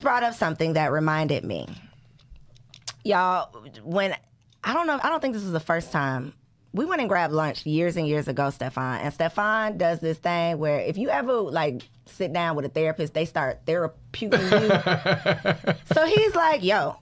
brought up something that reminded me. Y'all, I don't think this was the first time. We went and grabbed lunch years and years ago, Stephan. And Stephan does this thing where if you ever sit down with a therapist, they start therapeuting you. So he's like, yo,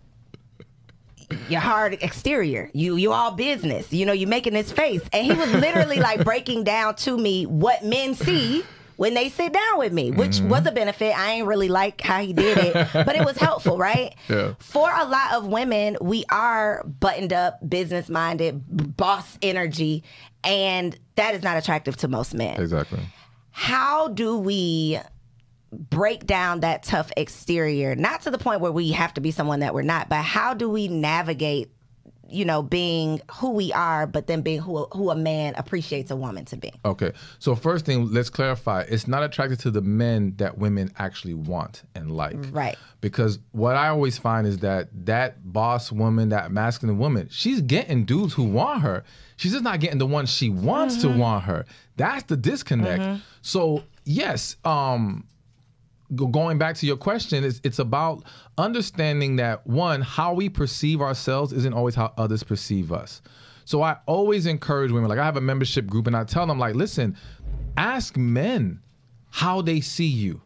your hard exterior, you all business, you making this face. And he was literally breaking down to me what men see when they sit down with me, which was a benefit. I ain't really like how he did it, but it was helpful, right? Yeah. For a lot of women, we are buttoned up, business-minded, boss energy, and that is not attractive to most men. Exactly. How do we break down that tough exterior, not to the point where we have to be someone that we're not, but how do we navigate being who we are, but then being who a man appreciates a woman to be? Okay. So first thing, let's clarify. It's not attracted to the men that women actually want and like. Right. Because what I always find is that boss woman, that masculine woman, she's getting dudes who want her. She's just not getting the one she wants to want her. That's the disconnect. So yes, going back to your question, it's about understanding that, one, how we perceive ourselves isn't always how others perceive us. So I always encourage women, I have a membership group and I tell them, listen, ask men how they see you.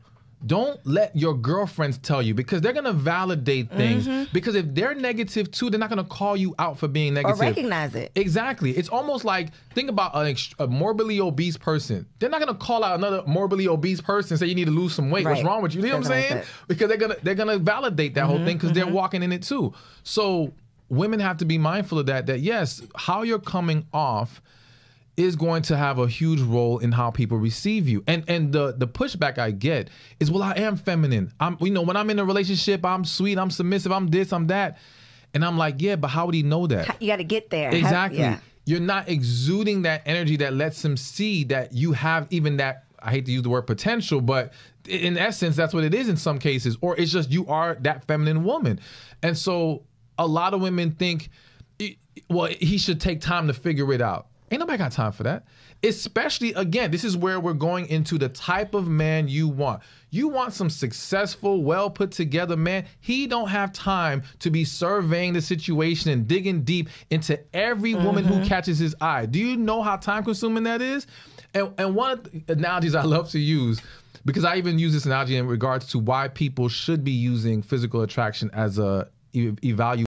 Don't let your girlfriends tell you, because they're going to validate things. Because if they're negative too, they're not going to call you out for being negative. Or recognize it. Exactly. It's almost like, think about a morbidly obese person. They're not going to call out another morbidly obese person and say, you need to lose some weight. Right. What's wrong with you? You know what I'm saying? Because they're gonna validate that whole thing because they're walking in it too. So women have to be mindful of that yes, how you're coming off is going to have a huge role in how people receive you. And the pushback I get is, well, I am feminine. When I'm in a relationship, I'm sweet, I'm submissive, I'm this, I'm that. And I'm like, yeah, but how would he know that? You got to get there. Exactly. Yeah. You're not exuding that energy that lets him see that you have even that, I hate to use the word potential, but in essence, that's what it is in some cases. Or it's just you are that feminine woman. And so a lot of women think, well, he should take time to figure it out. Ain't nobody got time for that. Especially, again, this is where we're going into the type of man you want. You want some successful, well put together man. He don't have time to be surveying the situation and digging deep into every woman who catches his eye. Do you know how time consuming that is? And one of the analogies I love to use, because I even use this analogy in regards to why people should be using physical attraction as a evaluation